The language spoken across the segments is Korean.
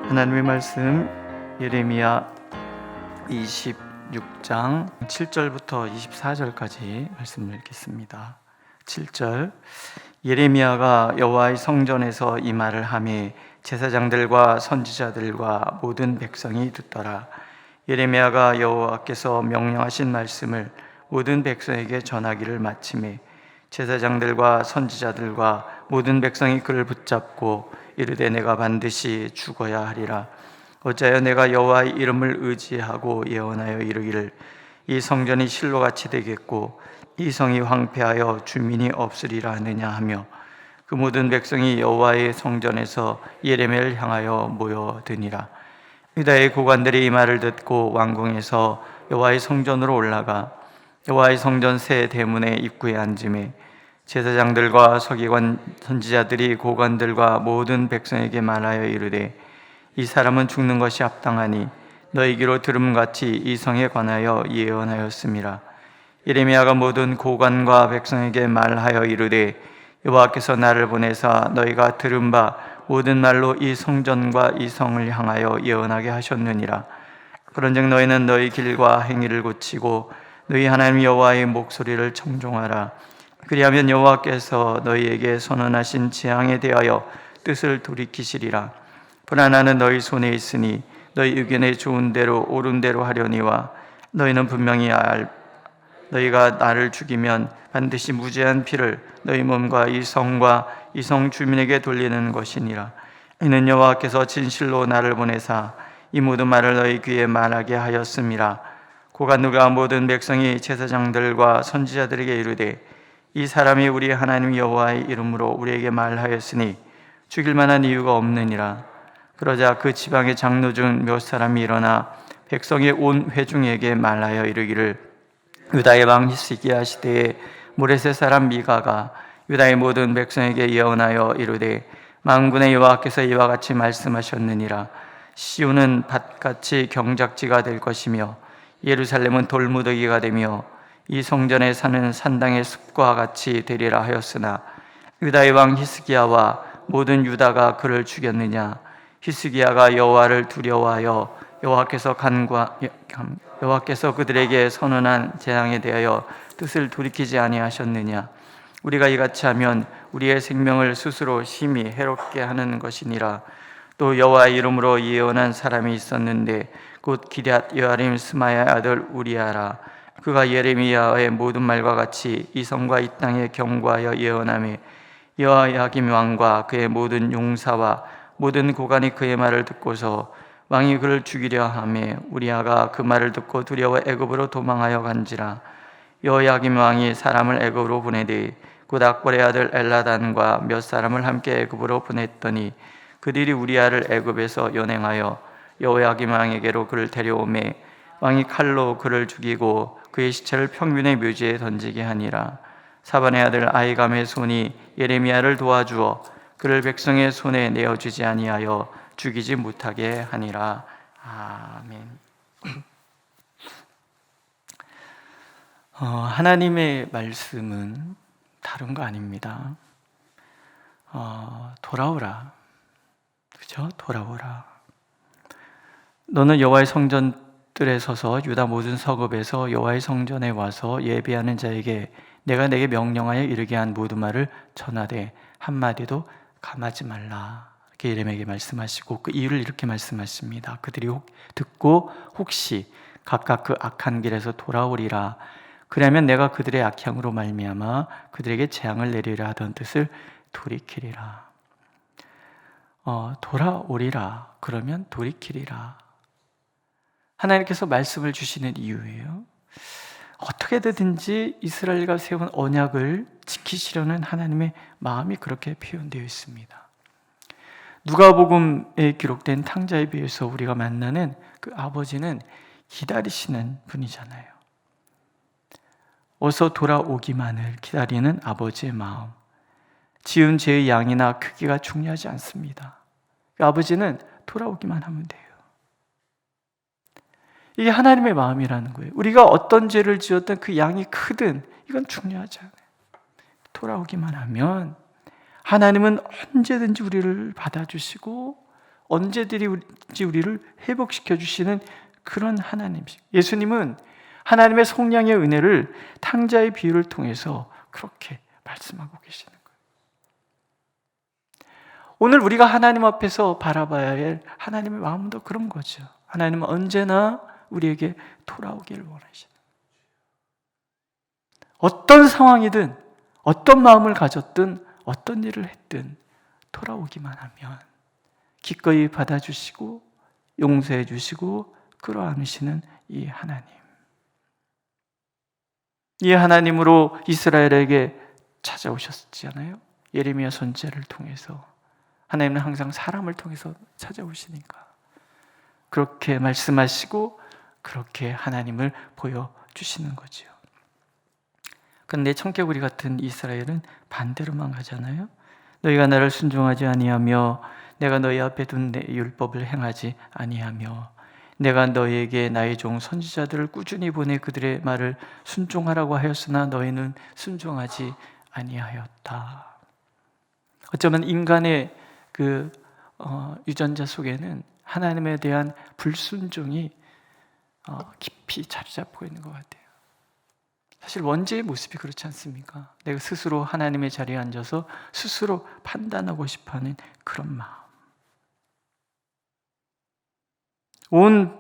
하나님의 말씀 예레미야 26장 7절부터 24절까지 말씀을 읽겠습니다. 7절 예레미야가 여호와의 성전에서 이 말을 하매 제사장들과 선지자들과 모든 백성이 듣더라. 예레미야가 여호와께서 명령하신 말씀을 모든 백성에게 전하기를 마치매 제사장들과 선지자들과 모든 백성이 그를 붙잡고 이르되 내가 반드시 죽어야 하리라. 어찌하여 내가 여호와의 이름을 의지하고 예언하여 이르기를 이 성전이 실로같이 되겠고 이 성이 황폐하여 주민이 없으리라 하느냐 하며 그 모든 백성이 여호와의 성전에서 예레미야를 향하여 모여드니라. 유다의 고관들이 이 말을 듣고 왕궁에서 여호와의 성전으로 올라가 여호와의 성전 새 대문의 입구에 앉음에 제사장들과 서기관 선지자들이 고관들과 모든 백성에게 말하여 이르되 이 사람은 죽는 것이 합당하니 너희 귀로 들음같이 이 성에 관하여 예언하였음이라. 예레미야가 모든 고관과 백성에게 말하여 이르되 여호와께서 나를 보내사 너희가 들은 바 모든 말로 이 성전과 이 성을 향하여 예언하게 하셨느니라. 그런즉 너희는 너희 길과 행위를 고치고 너희 하나님 여호와의 목소리를 청종하라. 그리하면 여호와께서 너희에게 선언하신 재앙에 대하여 뜻을 돌이키시리라. 불안하는 너희 손에 있으니 너희 의견에 좋은 대로 옳은 대로 하려니와 너희는 분명히 너희가 나를 죽이면 반드시 무죄한 피를 너희 몸과 이 성과 이 성 주민에게 돌리는 것이니라. 이는 여호와께서 진실로 나를 보내사 이 모든 말을 너희 귀에 말하게 하였음이라. 고관들과 모든 백성이 제사장들과 선지자들에게 이르되 이 사람이 우리 하나님 여호와의 이름으로 우리에게 말하였으니 죽일 만한 이유가 없느니라. 그러자 그 지방의 장로 중 몇 사람이 일어나 백성의 온 회중에게 말하여 이르기를 유다의 왕 히스기야 시대에 모레셋 사람 미가가 유다의 모든 백성에게 예언하여 이르되 만군의 여호와께서 이와 같이 말씀하셨느니라. 시온은 밭같이 경작지가 될 것이며 예루살렘은 돌무더기가 되며 이 성전에 사는 산당의 숲과 같이 되리라 하였으나 유다의 왕 히스기야와 모든 유다가 그를 죽였느냐. 히스기야가 여호와를 두려워하여 여호와께서 그들에게 선언한 재앙에 대하여 뜻을 돌이키지 아니하셨느냐. 우리가 이같이 하면 우리의 생명을 스스로 심히 해롭게 하는 것이니라. 또 여호와의 이름으로 예언한 사람이 있었는데 곧 기럇 여아림 스마야의 아들 우리아라. 그가 예레미야의 모든 말과 같이 이 성과 이 땅에 경고하여 예언하며 여호야김 왕과 그의 모든 용사와 모든 고관이 그의 말을 듣고서 왕이 그를 죽이려 하며 우리아가 그 말을 듣고 두려워 애굽으로 도망하여 간지라. 여호야김 왕이 사람을 애굽으로 보내되 곧 악bor의 아들 엘라단과 몇 사람을 함께 애굽으로 보냈더니 그들이 우리아를 애굽에서 연행하여 여호야김 왕에게로 그를 데려오매 왕이 칼로 그를 죽이고 그의 시체를 평균의 묘지에 던지게 하니라. 사반의 아들 아히감의 손이 예레미야를 도와주어 그를 백성의 손에 내어주지 아니하여 죽이지 못하게 하니라. 아멘. 하나님의 말씀은 다른 거 아닙니다. 돌아오라. 그죠? 돌아오라. 너는 여호와의 성전 뜰에 서서 유다 모든 서급에서 여호와의 성전에 와서 예배하는 자에게 내가 내게 명령하여 이르게 한 모든 말을 전하되 한마디도 감하지 말라. 이렇게 예레미야에게 말씀하시고 그 이유를 이렇게 말씀하십니다. 그들이 듣고 혹시 각각 그 악한 길에서 돌아오리라. 그러면 내가 그들의 악향으로 말미암아 그들에게 재앙을 내리라 하던 뜻을 돌이키리라. 돌아오리라. 그러면 돌이키리라. 하나님께서 말씀을 주시는 이유예요. 어떻게든지 이스라엘과 세운 언약을 지키시려는 하나님의 마음이 그렇게 표현되어 있습니다. 누가복음에 기록된 탕자에 비해서 우리가 만나는 그 아버지는 기다리시는 분이잖아요. 어서 돌아오기만을 기다리는 아버지의 마음. 지은 죄의 양이나 크기가 중요하지 않습니다. 그 아버지는 돌아오기만 하면 돼요. 이게 하나님의 마음이라는 거예요. 우리가 어떤 죄를 지었든 그 양이 크든 이건 중요하지 않아요. 돌아오기만 하면 하나님은 언제든지 우리를 받아주시고 언제든지 우리를 회복시켜 주시는 그런 하나님이시죠. 예수님은 하나님의 속량의 은혜를 탕자의 비유를 통해서 그렇게 말씀하고 계시는 거예요. 오늘 우리가 하나님 앞에서 바라봐야 할 하나님의 마음도 그런 거죠. 하나님은 언제나 우리에게 돌아오기를 원하시는 거예요. 어떤 상황이든 어떤 마음을 가졌든 어떤 일을 했든 돌아오기만 하면 기꺼이 받아주시고 용서해 주시고 끌어안으시는 이 하나님. 이 하나님으로 이스라엘에게 찾아오셨잖아요. 예레미야 선지자를 통해서. 하나님은 항상 사람을 통해서 찾아오시니까 그렇게 말씀하시고 그렇게 하나님을 보여주시는 거지요. 그런데 청개구리 같은 이스라엘은 반대로만 가잖아요. 너희가 나를 순종하지 아니하며 내가 너희 앞에 둔 내 율법을 행하지 아니하며 내가 너희에게 나의 종 선지자들을 꾸준히 보내 그들의 말을 순종하라고 하였으나 너희는 순종하지 아니하였다. 어쩌면 인간의 그 유전자 속에는 하나님에 대한 불순종이 깊이 자리 잡고 있는 것 같아요. 사실 원죄의 모습이 그렇지 않습니까? 내가 스스로 하나님의 자리에 앉아서 스스로 판단하고 싶어하는 그런 마음. 온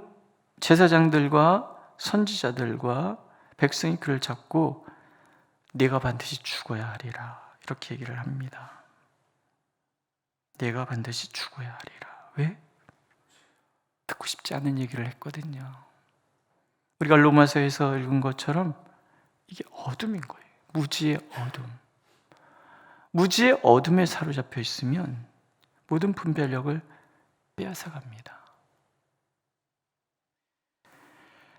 제사장들과 선지자들과 백성이 그를 잡고 네가 반드시 죽어야 하리라 이렇게 얘기를 합니다. 네가 반드시 죽어야 하리라. 왜? 듣고 싶지 않은 얘기를 했거든요. 우리가 로마서에서 읽은 것처럼 이게 어둠인 거예요. 무지의 어둠. 무지의 어둠에 사로잡혀 있으면 모든 분별력을 빼앗아갑니다.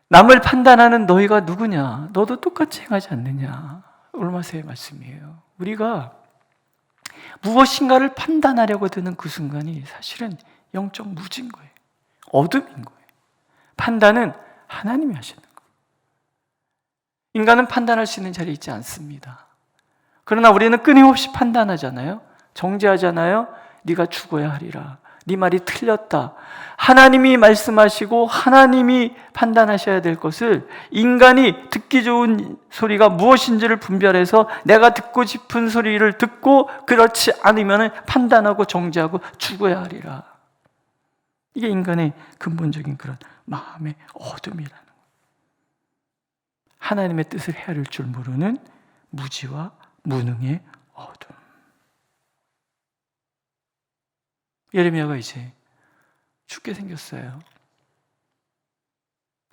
남을 판단하는 너희가 누구냐? 너도 똑같이 행하지 않느냐? 로마서의 말씀이에요. 우리가 무엇인가를 판단하려고 드는 그 순간이 사실은 영적 무지인 거예요. 어둠인 거예요. 판단은 하나님이 하시는 거예요. 인간은 판단할 수 있는 자리에 있지 않습니다. 그러나 우리는 끊임없이 판단하잖아요. 정죄하잖아요. 네가 죽어야 하리라. 네 말이 틀렸다. 하나님이 말씀하시고 하나님이 판단하셔야 될 것을 인간이 듣기 좋은 소리가 무엇인지를 분별해서 내가 듣고 싶은 소리를 듣고 그렇지 않으면 판단하고 정죄하고 죽어야 하리라. 이게 인간의 근본적인 그런 마음의 어둠이라는 거예요. 하나님의 뜻을 헤아릴 줄 모르는 무지와 무능의 어둠. 예레미야가 이제 죽게 생겼어요.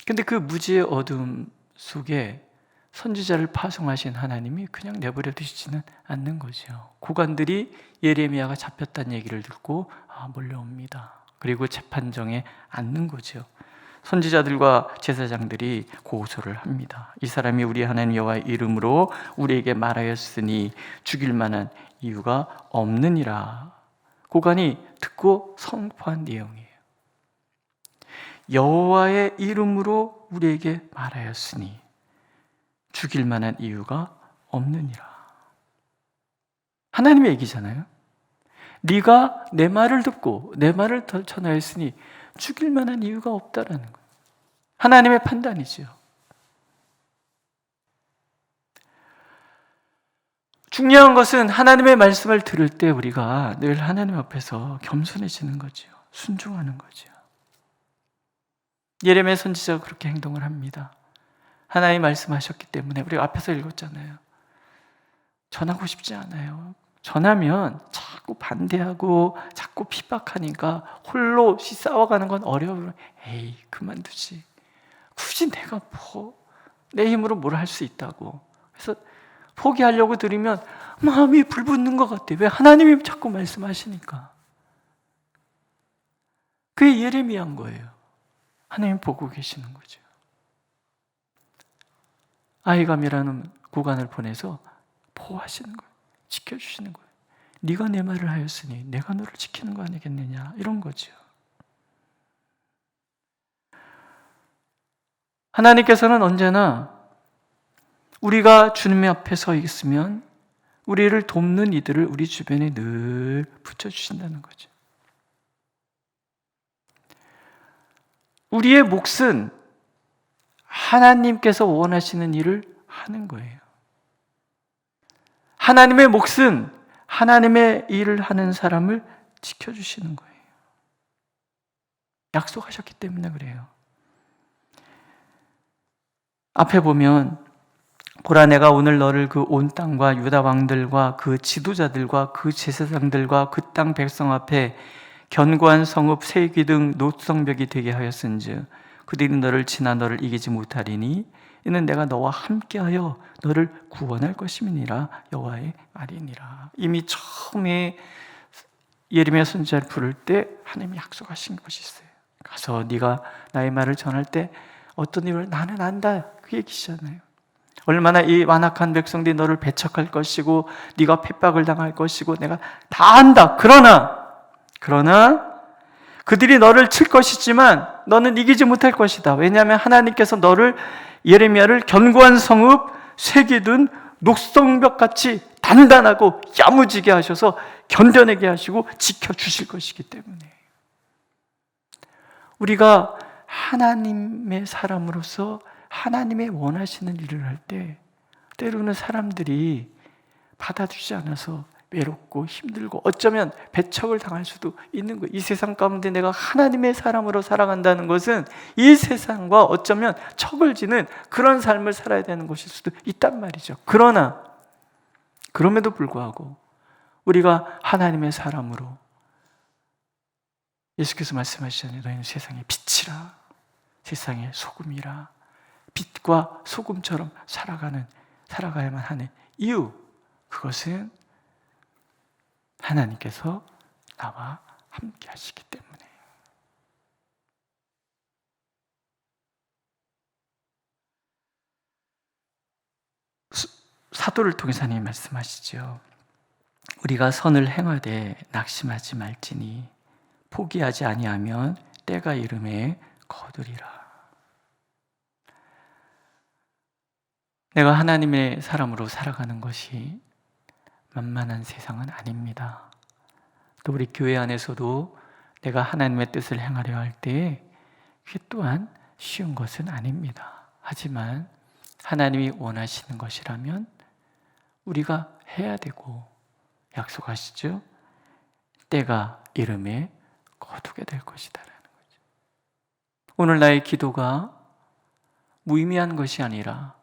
근데 그 무지의 어둠 속에 선지자를 파송하신 하나님이 그냥 내버려 두시지는 않는 거죠. 고관들이 예레미야가 잡혔다는 얘기를 듣고 몰려옵니다. 그리고 재판정에 앉는 거죠. 선지자들과 제사장들이 고소를 합니다. 이 사람이 우리 하나님 여호와의 이름으로 우리에게 말하였으니 죽일 만한 이유가 없느니라. 고관이 듣고 선포한 내용이에요. 여호와의 이름으로 우리에게 말하였으니 죽일 만한 이유가 없느니라. 하나님의 얘기잖아요. 네가 내 말을 듣고 내 말을 전하였으니 죽일 만한 이유가 없다라는 거예요. 하나님의 판단이죠. 중요한 것은 하나님의 말씀을 들을 때 우리가 늘 하나님 앞에서 겸손해지는 거죠. 순종하는 거죠. 예레미야 선지자가 그렇게 행동을 합니다. 하나님이 말씀하셨기 때문에 우리가 앞에서 읽었잖아요. 전하고 싶지 않아요. 전하면 자꾸 반대하고 자꾸 핍박하니까 홀로 싸워가는 건 어려워요. 에이 그만두지. 굳이 내가 내 힘으로 뭘 할 수 있다고. 그래서 포기하려고 들으면 마음이 불붙는 것 같아요. 왜? 하나님이 자꾸 말씀하시니까. 그게 예레미야인 거예요. 하나님 보고 계시는 거죠. 아히감이라는 고관을 보내서 보호하시는 거예요. 지켜주시는 거예요. 네가 내 말을 하였으니 내가 너를 지키는 거 아니겠느냐 이런 거죠. 하나님께서는 언제나 우리가 주님의 앞에 서 있으면 우리를 돕는 이들을 우리 주변에 늘 붙여주신다는 거죠. 우리의 몫은 하나님께서 원하시는 일을 하는 거예요. 하나님의 몫은 하나님의 일을 하는 사람을 지켜주시는 거예요. 약속하셨기 때문에 그래요. 앞에 보면 보라, 내가 오늘 너를 그 온 땅과 유다 왕들과 그 지도자들과 그 제사장들과 그 땅 백성 앞에 견고한 성읍 세기 등 노성벽이 되게 하였은즉 그들이 너를 치나 너를 이기지 못하리니 이는 내가 너와 함께하여 너를 구원할 것임이니라 여호와의 말이니라. 이미 처음에 예레미야 선지자를 부를 때 하나님이 약속하신 것이 있어요. 가서 네가 나의 말을 전할 때 어떤 일을 나는 안다, 그 얘기시잖아요. 얼마나 이 완악한 백성들이 너를 배척할 것이고 네가 핍박을 당할 것이고 내가 다 안다. 그러나 그들이 너를 칠 것이지만 너는 이기지 못할 것이다. 왜냐하면 하나님께서 너를, 예레미야를 견고한 성읍 세기 둔 녹성벽같이 단단하고 야무지게 하셔서 견뎌내게 하시고 지켜주실 것이기 때문에 우리가 하나님의 사람으로서 하나님의 원하시는 일을 할 때 때로는 사람들이 받아주지 않아서 외롭고 힘들고 어쩌면 배척을 당할 수도 있는 거예요. 이 세상 가운데 내가 하나님의 사람으로 살아간다는 것은 이 세상과 어쩌면 척을 지는 그런 삶을 살아야 되는 것일 수도 있단 말이죠. 그러나 그럼에도 불구하고 우리가 하나님의 사람으로, 예수께서 말씀하시잖아요. 너희는 세상의 빛이라, 세상의 소금이라. 빛과 소금처럼 살아가야만 하는 이유, 그것은 하나님께서 나와 함께 하시기 때문에. 사도를 통해서 하나님 말씀하시죠. 우리가 선을 행하되 낙심하지 말지니 포기하지 아니하면 때가 이름에 거두리라. 내가 하나님의 사람으로 살아가는 것이 만만한 세상은 아닙니다. 또 우리 교회 안에서도 내가 하나님의 뜻을 행하려 할 때 그게 또한 쉬운 것은 아닙니다. 하지만 하나님이 원하시는 것이라면 우리가 해야 되고, 약속하시죠? 때가 이름에 거두게 될 것이다라는 거죠. 오늘 나의 기도가 무의미한 것이 아니라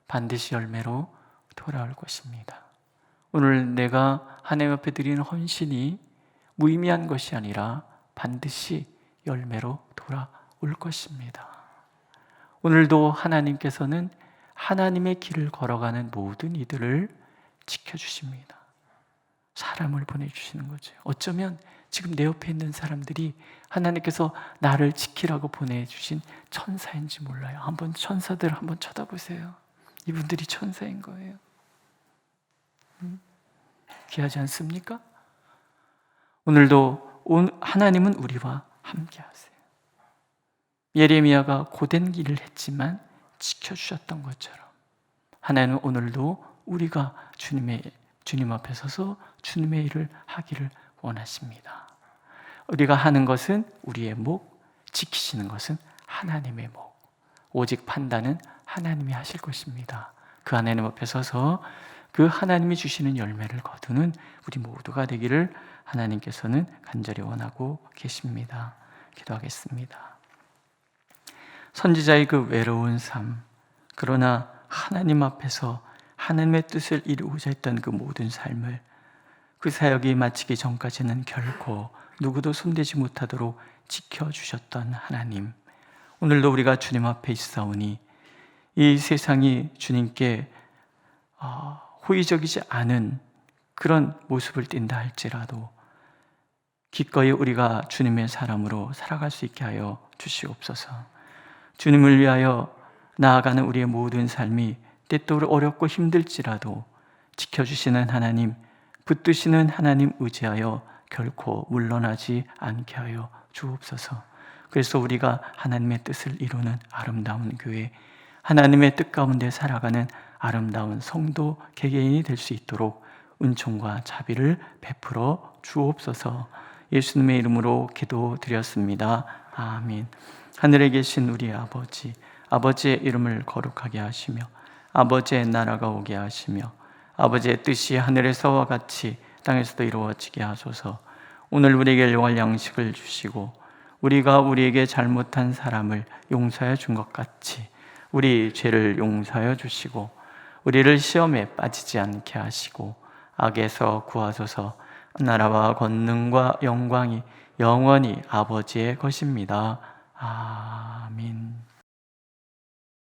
반드시 열매로 돌아올 것입니다. 오늘 내가 하나님 앞에 드리는 헌신이 무의미한 것이 아니라 반드시 열매로 돌아올 것입니다. 오늘도 하나님께서는 하나님의 길을 걸어가는 모든 이들을 지켜주십니다. 사람을 보내주시는 거죠. 어쩌면 지금 내 옆에 있는 사람들이 하나님께서 나를 지키라고 보내주신 천사인지 몰라요. 한번 천사들 한번 쳐다보세요. 이분들이 천사인 거예요. 귀하지 않습니까? 오늘도 하나님은 우리와 함께 하세요. 예레미야가 고된 길을 했지만 지켜주셨던 것처럼 하나님은 오늘도 우리가 주님 앞에 서서 주님의 일을 하기를 원하십니다. 우리가 하는 것은 우리의 목, 지키시는 것은 하나님의 목. 오직 판단은 하나님이 하실 것입니다. 그 하나님 앞에 서서 그 하나님이 주시는 열매를 거두는 우리 모두가 되기를 하나님께서는 간절히 원하고 계십니다. 기도하겠습니다. 선지자의 그 외로운 삶, 그러나 하나님 앞에서 하나님의 뜻을 이루고자 했던 그 모든 삶을 그 사역이 마치기 전까지는 결코 누구도 손대지 못하도록 지켜주셨던 하나님, 오늘도 우리가 주님 앞에 있사오니 이 세상이 주님께 호의적이지 않은 그런 모습을 띈다 할지라도 기꺼이 우리가 주님의 사람으로 살아갈 수 있게 하여 주시옵소서. 주님을 위하여 나아가는 우리의 모든 삶이 때때로 어렵고 힘들지라도 지켜주시는 하나님, 붙드시는 하나님 의지하여 결코 물러나지 않게 하여 주옵소서. 그래서 우리가 하나님의 뜻을 이루는 아름다운 교회, 하나님의 뜻 가운데 살아가는 아름다운 성도 개개인이 될 수 있도록 은총과 자비를 베풀어 주옵소서. 예수님의 이름으로 기도드렸습니다. 아멘. 하늘에 계신 우리 아버지, 아버지의 이름을 거룩하게 하시며 아버지의 나라가 오게 하시며 아버지의 뜻이 하늘에서와 같이 땅에서도 이루어지게 하소서. 오늘 우리에게 일용할 양식을 주시고 우리가 우리에게 잘못한 사람을 용서해 준 것 같이 우리 죄를 용서하여 주시고 우리를 시험에 빠지지 않게 하시고 악에서 구하소서. 나라와 권능과 영광이 영원히 아버지의 것입니다. 아멘.